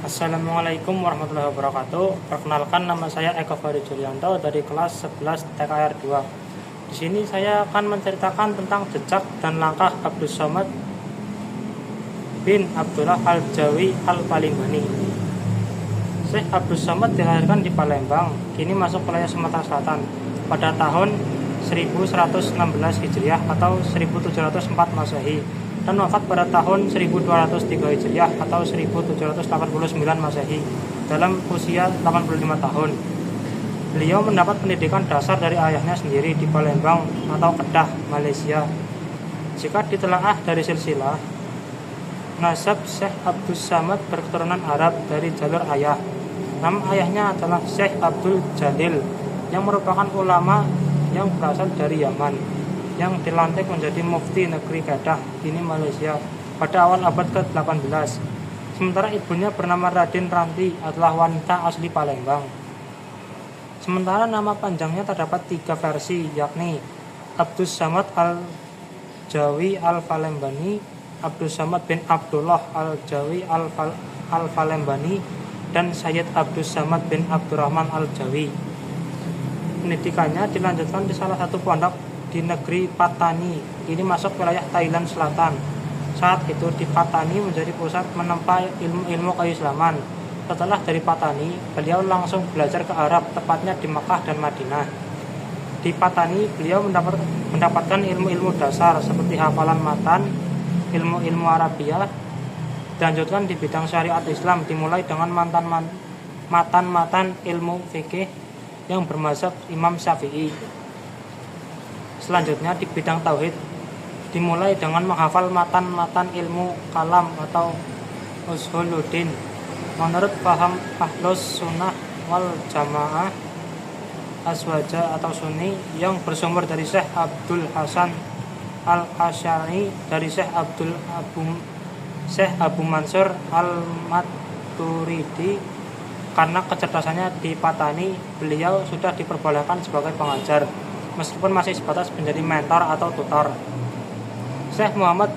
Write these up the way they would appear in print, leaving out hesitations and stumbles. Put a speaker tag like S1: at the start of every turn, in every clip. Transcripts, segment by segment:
S1: Assalamualaikum warahmatullahi wabarakatuh. Perkenalkan, nama saya Eko Fari Julianto dari kelas 11 TKR 2. Di sini saya akan menceritakan tentang jejak dan langkah Abdus Somad bin Abdullah Al-Jawi Al-Palembani. Syekh Abdus Somad dilahirkan di Palembang, kini masuk wilayah Sumatera Selatan pada tahun 1116 Hijriah atau 1704 Masehi, dan wafat pada tahun 1203 Hijriah atau 1789 Masehi dalam usia 85 tahun. Beliau mendapat pendidikan dasar dari ayahnya sendiri di Palembang atau Kedah, Malaysia. Jika ditelaah dari silsilah nasab, Syekh Abdus Somad berketurunan Arab dari jalur ayah. Nama ayahnya adalah Syekh Abdul Jalil yang merupakan ulama yang berasal dari Yaman, yang dilantik menjadi mufti negeri Kedah, kini Malaysia, pada awal abad ke-18. Sementara ibunya bernama Raden Ranti, adalah wanita asli Palembang. Sementara nama panjangnya terdapat 3 versi, yakni Abdus Somad Al-Jawi Al-Palembani, Abdus Somad bin Abdullah Al-Jawi Al-Palembani, dan Sayyid Abdus Somad bin Abdurrahman Al-Jawi. Pendidikannya dilanjutkan di salah satu pondok di negeri Patani, ini masuk wilayah Thailand Selatan. Saat itu di Patani menjadi pusat menempa ilmu keislaman. Setelah dari Patani, beliau langsung belajar ke Arab, tepatnya di Makkah dan Madinah. Di Patani, beliau mendapatkan ilmu-ilmu dasar seperti hafalan matan, ilmu-ilmu Arabiah. Dilanjutkan di bidang syariat Islam, dimulai dengan matan ilmu fikih yang bermazhab Imam Syafi'i. Selanjutnya di bidang tauhid, dimulai dengan menghafal matan ilmu kalam atau usuluddin menurut paham Ahlus Sunnah wal Jamaah Aswaja atau Sunni, yang bersumber dari Syekh Abdul Hasan Al-Asy'ari, dari Syekh Abu Mansur Al-Maturidi. Karena kecerdasannya di Patani, beliau sudah diperbolehkan sebagai pengajar, meskipun masih sebatas menjadi mentor atau tutor. Syekh Muhammad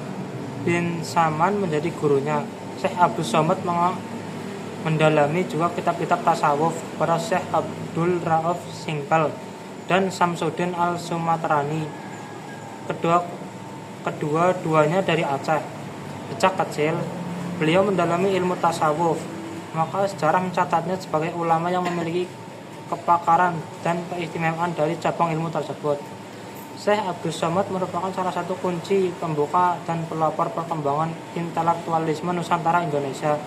S1: bin Saman menjadi gurunya. Syekh Abdus Somad mendalami juga kitab-kitab tasawuf kepada Syekh Abdul Rauf Singkal dan Samsuddin Al-Sumatrani. Kedua-duanya dari Aceh. Sejak kecil, beliau mendalami ilmu tasawuf, maka sejarah mencatatnya sebagai ulama yang memiliki kepakaran dan keistimewaan dari cabang ilmu tersebut. Syekh Abdus Somad merupakan salah satu kunci pembuka dan pelopor perkembangan intelektualisme Nusantara Indonesia.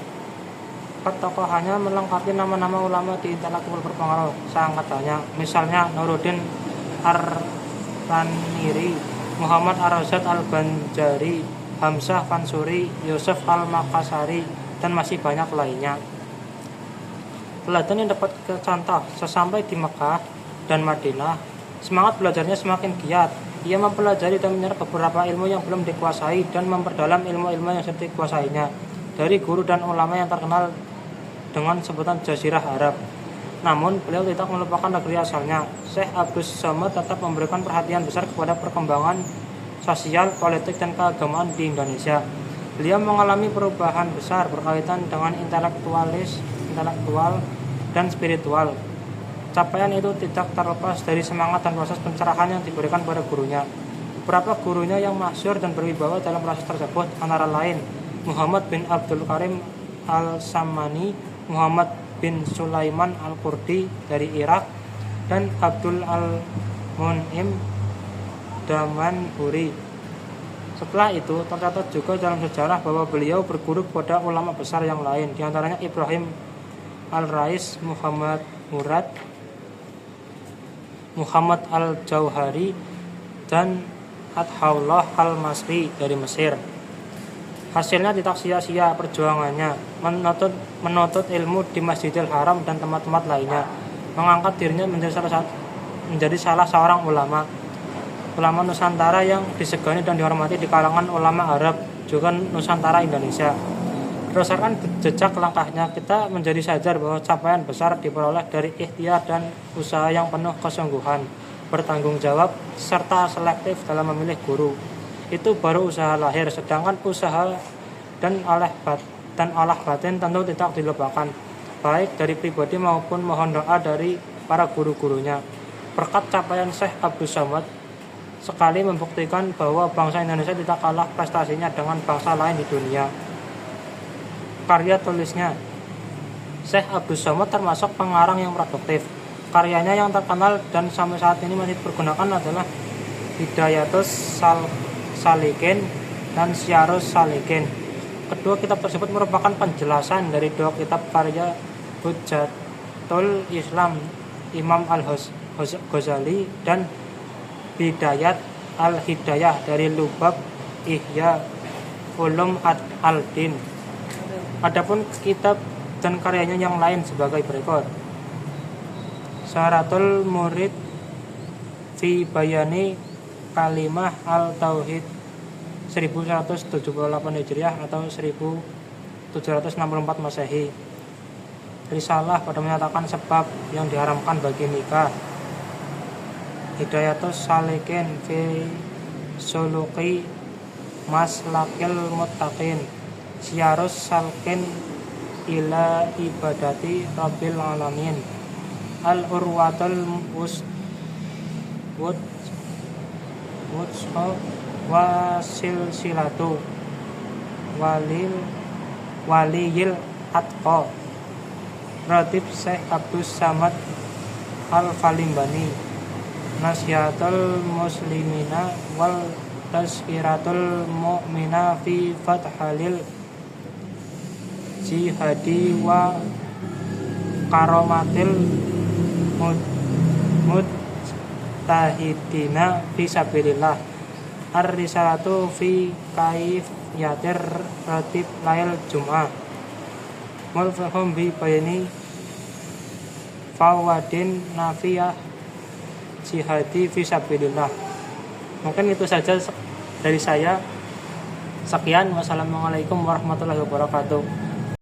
S1: Ketokohannya melengkapi nama-nama ulama di intelektual berpengaruh seangkatannya, misalnya Nuruddin Ar-Taniri, Muhammad Ar-Rasyad Al-Banjari, Hamzah Fansuri, Yusuf Al-Makassari, dan masih banyak lainnya. Teladan yang dapat kita contoh, sesampai di Mekah dan Madinah, semangat belajarnya semakin giat. Ia mempelajari dan menyerap beberapa ilmu yang belum dikuasai dan memperdalam ilmu-ilmu yang sudah dikuasainya dari guru dan ulama yang terkenal dengan sebutan Jazirah Arab. Namun, beliau tidak melupakan negeri asalnya. Syekh Abdus Somad tetap memberikan perhatian besar kepada perkembangan sosial, politik, dan keagamaan di Indonesia. Beliau mengalami perubahan besar berkaitan dengan intelektual dan spiritual. Capaian itu tidak terlepas dari semangat dan proses pencerahan yang diberikan pada gurunya. Beberapa gurunya yang masyhur dan berwibawa dalam proses tersebut antara lain Muhammad bin Abdul Karim Al-Samani, Muhammad bin Sulaiman Al-Kurdi dari Irak, dan Abdul Al-Mun'im Damanhuri. Setelah itu, tercatat juga dalam sejarah bahwa beliau berguru kepada ulama besar yang lain, diantaranya Ibrahim Al-Rais, Muhammad Murad, Muhammad Al-Jauhari, dan Athaullah Al-Masri dari Mesir. Hasilnya tidak sia-sia perjuangannya menuntut ilmu di Masjidil Haram dan tempat-tempat lainnya, mengangkat dirinya menjadi salah seorang ulama Nusantara yang disegani dan dihormati di kalangan ulama Arab, juga Nusantara Indonesia. Berdasarkan jejak langkahnya, kita menjadi sadar bahwa capaian besar diperoleh dari ikhtiar dan usaha yang penuh kesungguhan, bertanggung jawab, serta selektif dalam memilih guru. Itu baru usaha lahir, sedangkan usaha dan oleh dan olah batin tentu tidak dilupakan, baik dari pribadi maupun mohon doa dari para guru-gurunya. Berkat capaian Syekh Abdus Somad sekali membuktikan bahwa bangsa Indonesia tidak kalah prestasinya dengan bangsa lain di dunia. Karya tulisnya, Syekh Abdus Somad termasuk pengarang yang produktif. Karyanya yang terkenal dan sampai saat ini masih digunakan adalah Hidayatus Salikin dan Syarus Salikin. Kedua kitab tersebut merupakan penjelasan dari dua kitab karya Hujjatul Islam Imam Al-Ghazali dan Bidayat Al-Hidayah dari Lubab Ihya Ulum Al-Din. Adapun kitab dan karyanya yang lain sebagai berikut: Syaratul Murid fi Bayani Kalimah Al-Tauhid 1178 Hijriah atau 1764 Masehi. Risalah pada menyatakan sebab yang diharamkan bagi nikah. Hidayatus Salikin fi Suluki Maslakil Muttaqin. Syarus Salikin ila ibadati Rabbil Alamin. Al-Urwatul Wusqa wa Silsilatu Waliyil Atqa. Ratib Syekh Abdus Samad Al-Falimbani. Nasihatul Muslimina wal Tazkiratul Mu'mina fi Fathalil Jihadi wa Karomatil Mujtahidina fi Sabilillah. Ar-Risalatu fi Kaifiyatir Ratib Lail Jum'ah. Mulfahum bi bayani fawadin nafiyah jihadi fi sabilillah. Mungkin itu saja dari saya. Sekian, wassalamualaikum warahmatullahi wabarakatuh.